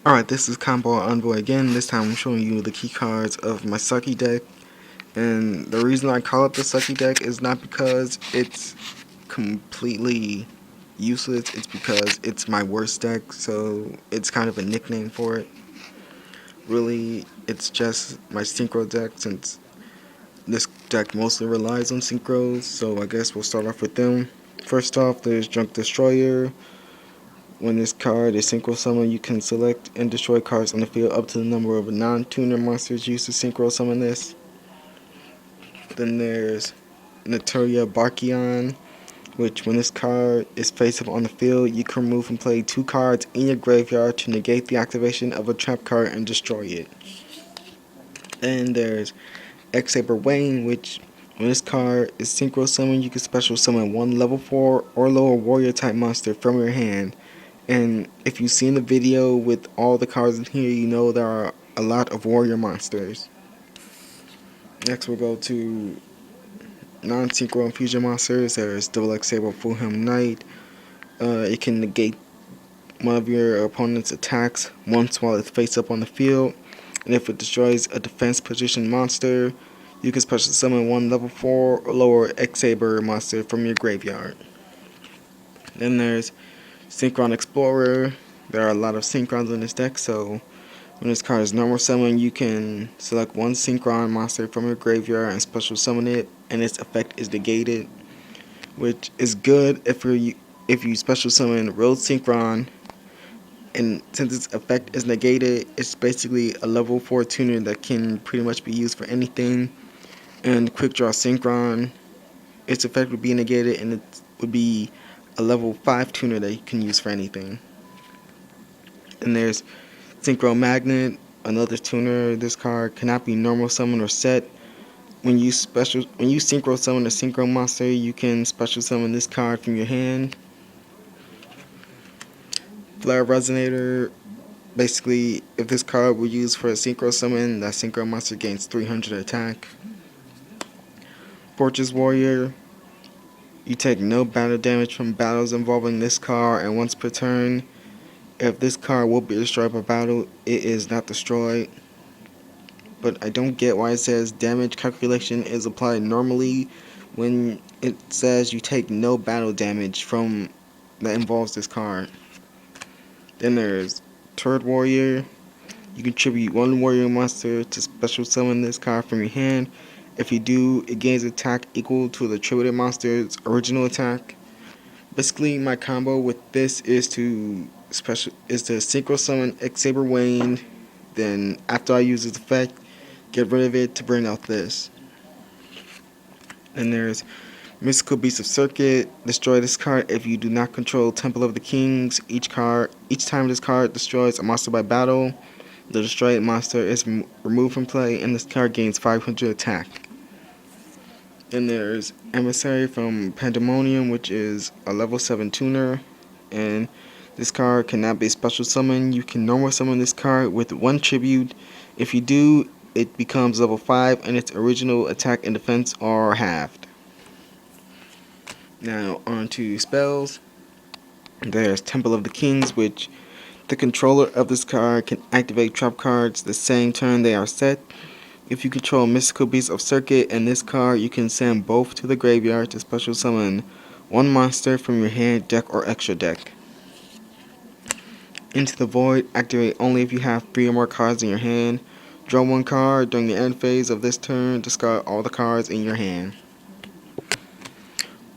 Alright, this is Combo Envoy again. This time I'm showing you the key cards of my Sucky deck. And the reason I call it the Sucky deck is not because it's completely useless, it's because it's my worst deck, so it's kind of a nickname for it. Really, it's just my Synchro deck, since this deck mostly relies on Synchros, so I guess we'll start off with them. First off, there's Junk Destroyer. When this card is Synchro Summon, you can select and destroy cards on the field up to the number of non-tuner monsters used to Synchro Summon this. Then there's Naturia Barkion, which when this card is face up on the field, you can remove and play 2 cards in your graveyard to negate the activation of a trap card and destroy it. Then there's X-Saber Wayne, which when this card is Synchro Summon, you can special summon 1 level 4 or lower warrior type monster from your hand. And if you've seen the video with all the cards in here, you know there are a lot of warrior monsters. Next we'll go to non-synchro infusion monsters. There's Double X-Saber Fulham Knight. It can negate one of your opponent's attacks once while it's face up on the field. And if it destroys a defense position monster, you can special summon 1 level 4 or lower X-Saber monster from your graveyard. Then there's Synchron Explorer. There are a lot of Synchrons in this deck, so when this card is normal summon, you can select 1 Synchron monster from your graveyard and special summon it, and its effect is negated, which is good if you special summon Road Synchron, and since its effect is negated, it's basically a level 4 tuner that can pretty much be used for anything. And Quick Draw Synchron, its effect would be negated, and it would be a level 5 tuner that you can use for anything. And there's Synchro Magnet, another tuner. This card cannot be normal summon or set. When you synchro summon a synchro monster, you can special summon this card from your hand. Flare Resonator, basically if this card were used for a synchro summon, that synchro monster gains 300 attack. Fortress Warrior, you take no battle damage from battles involving this card, and once per turn, if this card will be destroyed by battle, it is not destroyed. But I don't get why it says damage calculation is applied normally when it says you take no battle damage from that involves this card. Then there's Turd Warrior. You contribute 1 warrior monster to special summon this card from your hand. If you do, it gains attack equal to the attributed monster's original attack. Basically, my combo with this is to synchro summon X-Saber Wayne. Then after I use its effect, get rid of it to bring out this. Then there's Mystical Beast of Circuit. Destroy this card if you do not control Temple of the Kings. Each time this card destroys a monster by battle, the destroyed monster is removed from play, and this card gains 500 attack. Then there's Emissary from Pandemonium, which is a level 7 tuner, and this card cannot be special summoned. You can normal summon this card with 1 tribute. If you do, it becomes level 5, and its original attack and defense are halved. Now on to spells. There's Temple of the Kings, which the controller of this card can activate trap cards the same turn they are set. If you control Mystical Beast of Circuit and this card, you can send both to the graveyard to special summon 1 monster from your hand, deck, or extra deck. Into the Void, activate only if you have 3 or more cards in your hand. Draw 1 card during the end phase of this turn, discard all the cards in your hand.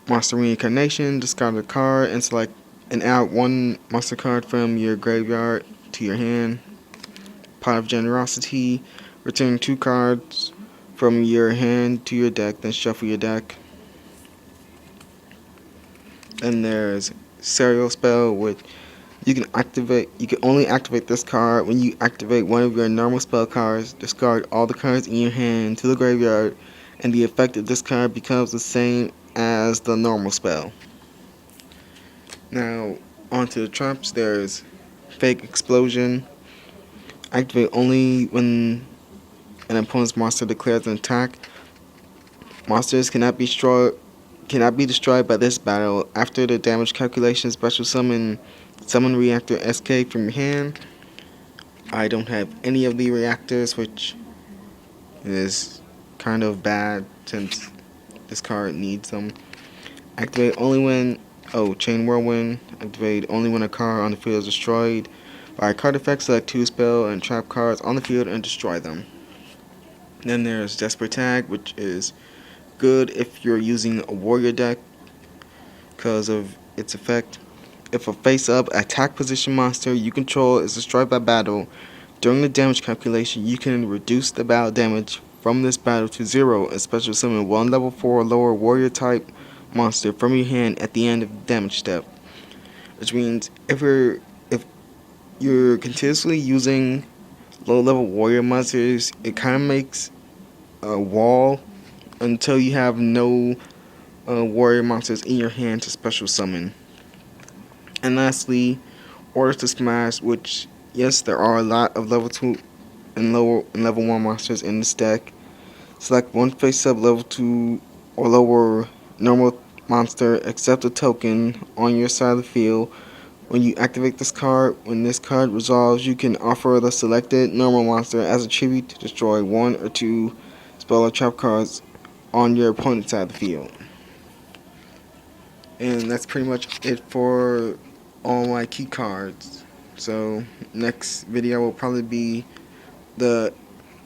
Monster Reincarnation, discard a card and add 1 monster card from your graveyard to your hand. Pot of Generosity, return 2 cards from your hand to your deck, then shuffle your deck. And there's Serial Spell, which you can only activate this card when you activate one of your normal spell cards. Discard all the cards in your hand to the graveyard, and the effect of this card becomes the same as the normal spell. Now onto the traps. There's Fake Explosion. Activate only when an opponent's monster declares an attack. Monsters cannot be destroyed by this battle. After the damage calculation, special summon Reactor SK from your hand. I don't have any of the reactors, which is kind of bad since this card needs them. Activate only when Chain Whirlwind. Activate only when a card on the field is destroyed by a card effect. Select 2 spell and trap cards on the field and destroy them. Then there's Desperate Tag, which is good if you're using a warrior deck because of its effect. If a face-up attack position monster you control is destroyed by battle, during the damage calculation you can reduce the battle damage from this battle to 0 and special summon one level 4 or lower warrior type monster from your hand at the end of the damage step. Which means if you're continuously using low level warrior monsters, it kind of makes a wall until you have no warrior monsters in your hand to special summon. And lastly, Orders to Smash, which yes, there are a lot of level 2 and level 1 monsters in this deck. Select one face up level 2 or lower normal monster, accept a token on your side of the field. When you activate this card, when this card resolves, you can offer the selected normal monster as a tribute to destroy 1 or 2 spell or trap cards on your opponent's side of the field. And that's pretty much it for all my key cards. So next video will probably be the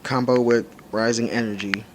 combo with Rising Energy.